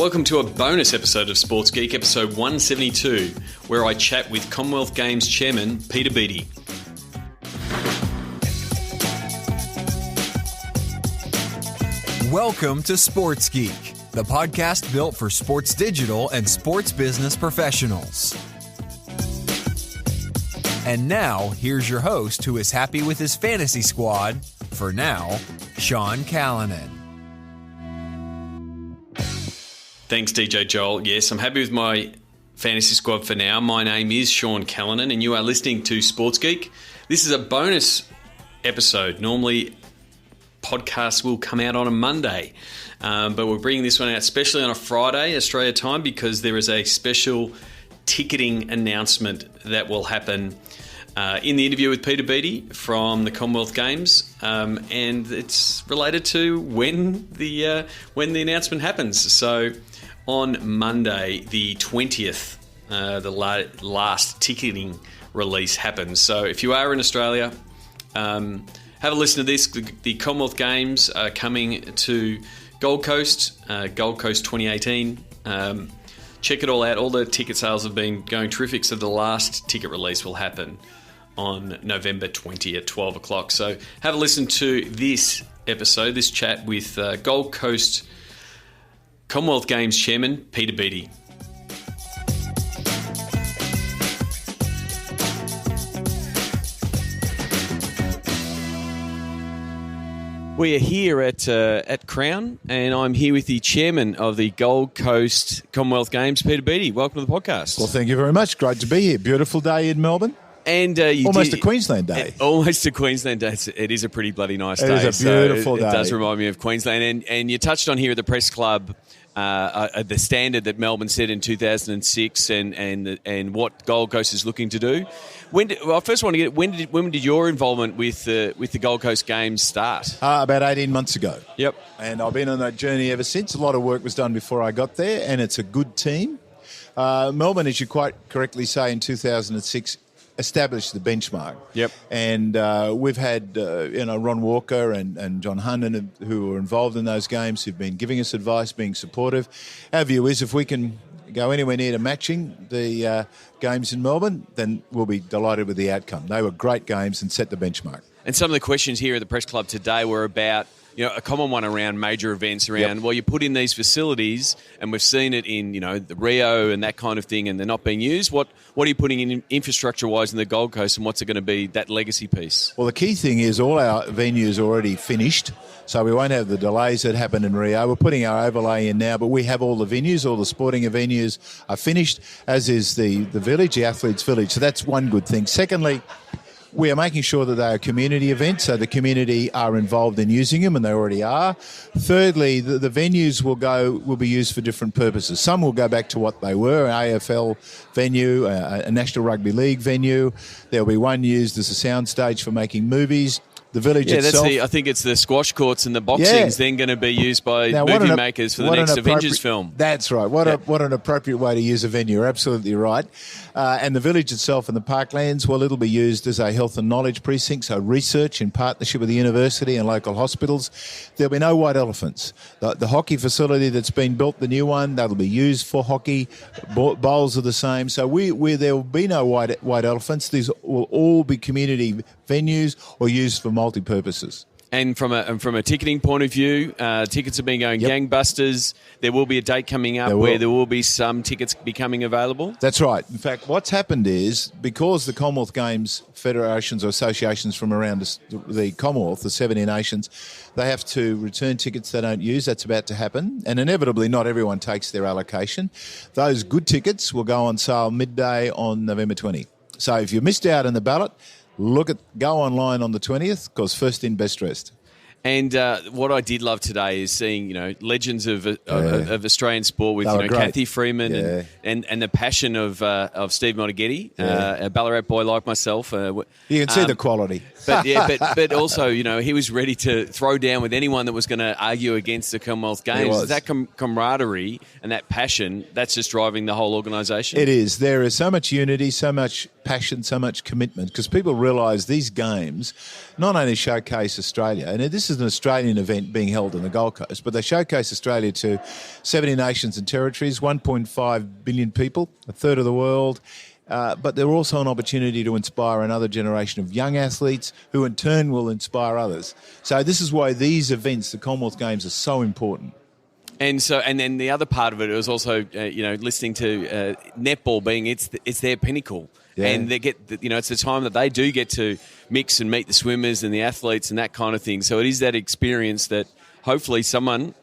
Welcome to a bonus episode of Sports Geek, episode 172, where I chat with Commonwealth Games Chairman Peter Beattie. Welcome to Sports Geek, the podcast built for sports digital and sports business professionals. And now, here's your host who is happy with his fantasy squad, for now, Sean Callanan. Thanks, DJ Joel. Yes, I'm happy with my fantasy squad for now. My name is Sean Callanan, and you are listening to Sports Geek. This is a bonus episode. Normally, podcasts will come out on a Monday, but we're bringing this one out especially on a Friday, Australia time, because there is a special ticketing announcement that will happen in the interview with Peter Beattie from the Commonwealth Games, and it's related to when the announcement happens. So on Monday, the 20th, the last ticketing release happens. So if you are in Australia, have a listen to this. The Commonwealth Games are coming to Gold Coast 2018. Check it all out. All the ticket sales have been going terrific, so the last ticket release will happen on November 20 at 12 o'clock. So have a listen to this episode, this chat with Gold Coast Commonwealth Games Chairman Peter Beattie. We are here at Crown, and I'm here with the chairman of the Gold Coast Commonwealth Games, Peter Beattie. Welcome to the podcast. Well, thank you very much. Great to be here. Beautiful day in Melbourne. And almost a Queensland day. Almost a Queensland day. It is a pretty bloody nice day. It is a beautiful day. It does remind me of Queensland. And you touched on here at the press club the standard that Melbourne set in 2006 and what Gold Coast is looking to do. I first want to get when did your involvement with the Gold Coast Games start? About 18 months ago. Yep. And I've been on that journey ever since. A lot of work was done before I got there, and it's a good team. Melbourne, as you quite correctly say, in 2006 established the benchmark. Yep. And we've had Ron Walker and John Hunden, who were involved in those games, who've been giving us advice, being supportive. Our view is if we can go anywhere near to matching the games in Melbourne, then we'll be delighted with the outcome. They were great games and set the benchmark. And some of the questions here at the press club today were about, a common one around major events around, well, you put in these facilities, and we've seen it in, the Rio and that kind of thing, and they're not being used. What are you putting in infrastructure-wise in the Gold Coast, and what's it going to be, that legacy piece? Well, the key thing is all our venues are already finished, so we won't have the delays that happened in Rio. We're putting our overlay in now, but we have all the venues, all the sporting venues are finished, as is the village, the Athletes' Village. So that's one good thing. Secondly, we are making sure that they are community events, so the community are involved in using them, and they already are. Thirdly, the venues will be used for different purposes. Some will go back to what they were, an AFL venue, a National Rugby League venue. There'll be one used as a soundstage for making movies. The village itself. I think it's the squash courts and the boxing's then going to be used by movie makers for the next Avengers film. That's right. What an appropriate way to use a venue. You're absolutely right. And the village itself and the parklands, well, it'll be used as a health and knowledge precinct, so research in partnership with the university and local hospitals. There'll be no white elephants. The hockey facility that's been built, the new one, that'll be used for hockey. Bowls are the same. So there will be no white elephants. These will all be community venues or used for multi-purposes. And from a ticketing point of view, tickets have been going gangbusters. There will be a date coming up where there will be some tickets becoming available. That's right. In fact, what's happened is because the Commonwealth Games federations or associations from around the Commonwealth, the 70 nations, they have to return tickets they don't use. That's about to happen. And inevitably, not everyone takes their allocation. Those good tickets will go on sale midday on November 20. So if you missed out on the ballot, go online on the 20th, because first in, best dressed. And what I did love today is seeing, legends of Australian sport with, Kathy Freeman and the passion of Steve Monteghetti, a Ballarat boy like myself. You can see the quality. But also, he was ready to throw down with anyone that was going to argue against the Commonwealth Games. That camaraderie and that passion, that's just driving the whole organisation. It is. There is so much unity, so much passion, so much commitment, because people realise these games not only showcase Australia, and this is an Australian event being held in the Gold Coast, but they showcase Australia to 70 nations and territories, 1.5 billion people, a third of the world. But they're also an opportunity to inspire another generation of young athletes who in turn will inspire others. So this is why these events, the Commonwealth Games, are so important. And then the other part of it was also, listening to netball being it's their pinnacle, and they get, it's the time that they do get to mix and meet the swimmers and the athletes and that kind of thing. So it is that experience that hopefully someone,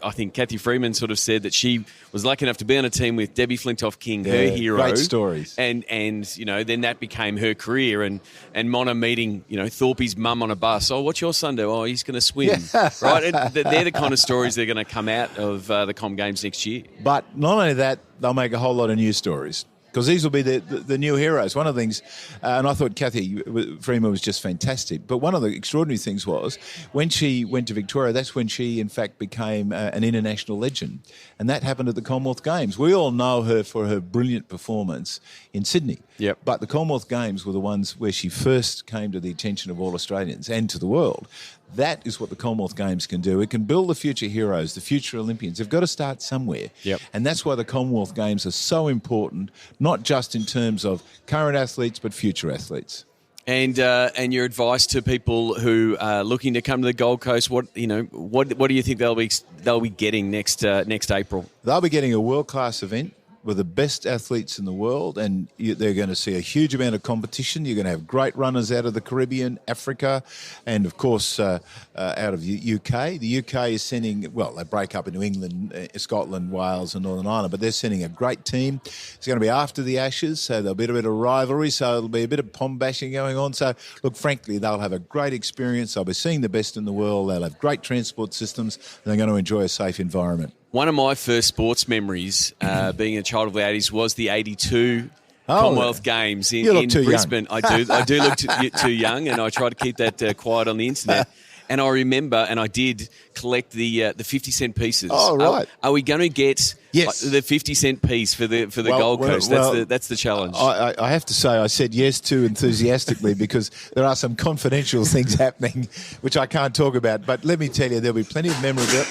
I think Kathy Freeman sort of said that she was lucky enough to be on a team with Debbie Flintoff-King, her hero. Great stories. And then that became her career. And Mona meeting, Thorpe's mum on a bus. Oh, what's your son do? Oh, he's going to swim. Yeah. Right? And they're the kind of stories that are going to come out of the Com Games next year. But not only that, they'll make a whole lot of news stories. Because these will be the new heroes. One of the things, and I thought Kathy Freeman was just fantastic, but one of the extraordinary things was when she went to Victoria, that's when she, in fact, became an international legend. And that happened at the Commonwealth Games. We all know her for her brilliant performance in Sydney. Yep. But the Commonwealth Games were the ones where she first came to the attention of all Australians and to the world. That is what the Commonwealth Games can do. It can build the future heroes, the future Olympians. They've got to start somewhere. Yep. And that's why the Commonwealth Games are so important, not just in terms of current athletes, but future athletes. And your advice to people who are looking to come to the Gold Coast, what do you think they'll be getting next April? They'll be getting a world-class event with the best athletes in the world, and they're going to see a huge amount of competition. You're going to have great runners out of the Caribbean, Africa, and, of course, out of the UK. The UK is sending, well, they break up into England, Scotland, Wales and Northern Ireland, but they're sending a great team. It's going to be after the Ashes, so there'll be a bit of rivalry, so there'll be a bit of pom bashing going on. So, look, frankly, they'll have a great experience. They'll be seeing the best in the world. They'll have great transport systems, and they're going to enjoy a safe environment. One of my first sports memories, being a child of the 80s, was the 82 Commonwealth Games in Brisbane. Young. I do look too young, and I try to keep that quiet on the internet. And I remember, and I did collect the 50-cent pieces. Oh, right. Are we going to get the 50-cent piece for the Gold Coast? That's the challenge. I have to say I said yes to enthusiastically because there are some confidential things happening which I can't talk about. But let me tell you, there'll be plenty of memorabilia.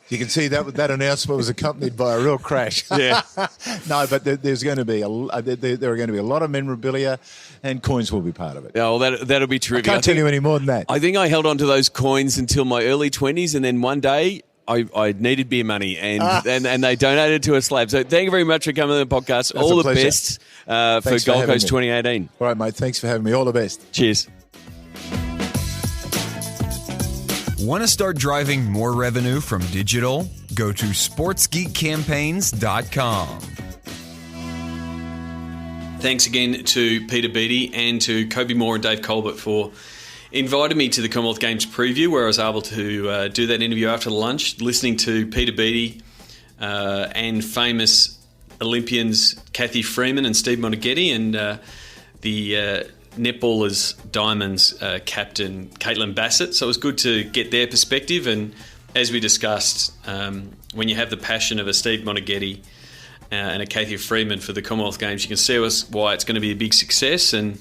You can see that announcement was accompanied by a real crash. Yeah. No, but there's going to be there are going to be a lot of memorabilia, and coins will be part of it. Oh, that'll be terrific. I can't tell you any more than that. I think I held on to those coins until my early 20s, and then one day I needed beer money, and they donated to a slab. So thank you very much for coming on the podcast. That's all the pleasure. best for Gold Coast 2018. All right, mate. Thanks for having me. All the best. Cheers. Want to start driving more revenue from digital? Go to sportsgeekcampaigns.com. Thanks again to Peter Beattie and to Kobe Moore and Dave Colbert for inviting me to the Commonwealth Games preview, where I was able to do that interview after lunch, listening to Peter Beattie and famous Olympians Kathy Freeman and Steve Monaghetti, and the netballers Diamonds captain Caitlin Bassett. So it was good to get their perspective, and as we discussed, when you have the passion of a Steve Monaghetti and a Kathy Freeman for the Commonwealth Games, you can see why it's going to be a big success. And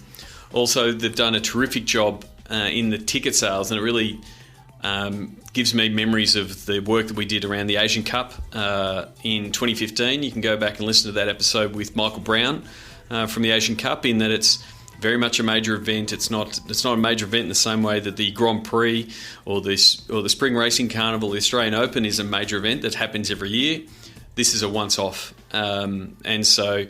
also they've done a terrific job in the ticket sales, and it really gives me memories of the work that we did around the Asian Cup in 2015. You can go back and listen to that episode with Michael Brown from the Asian Cup, in that it's very much a major event. It's not a major event in the same way that the Grand Prix or the Spring Racing Carnival, the Australian Open, is a major event that happens every year. This is a once-off, and so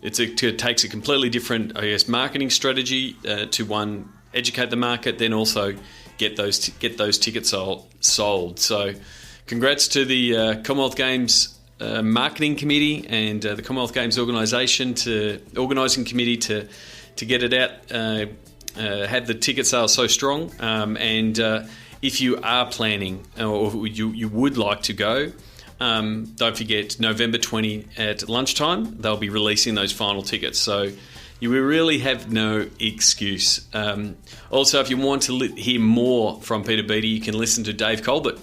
it takes a completely different, I guess, marketing strategy to one, educate the market, then also get those tickets sold. So, congrats to the Commonwealth Games marketing committee and the Commonwealth Games organising committee to get it out, have the ticket sales so strong. And if you are planning or you would like to go, don't forget November 20 at lunchtime, they'll be releasing those final tickets. So you will really have no excuse. Also, if you want to hear more from Peter Beattie, you can listen to Dave Colbert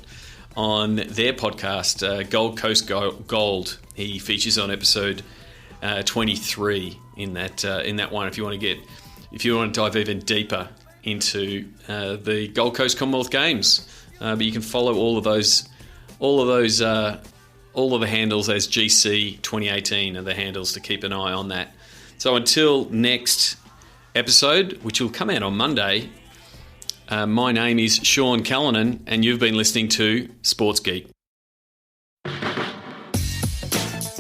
on their podcast, Gold Coast Gold. He features on episode 23 in that one. If you want to dive even deeper into the Gold Coast Commonwealth Games. But you can follow all of the handles as GC 2018 are the handles to keep an eye on that. So until next episode, which will come out on Monday, my name is Sean Callanan, and you've been listening to Sports Geek.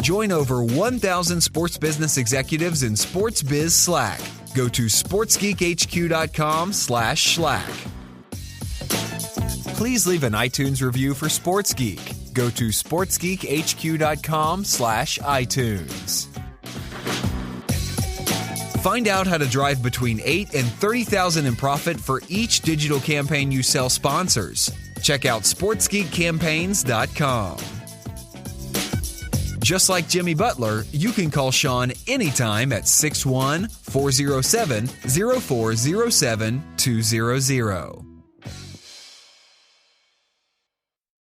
Join over 1,000 sports business executives in Sports Biz Slack. Go to sportsgeekhq.com/Slack. Please leave an iTunes review for Sports Geek. Go to sportsgeekhq.com/iTunes. Find out how to drive between $8,000 and $30,000 in profit for each digital campaign you sell sponsors. Check out sportsgeekcampaigns.com. Just like Jimmy Butler, you can call Sean anytime at 614-407-0407-200.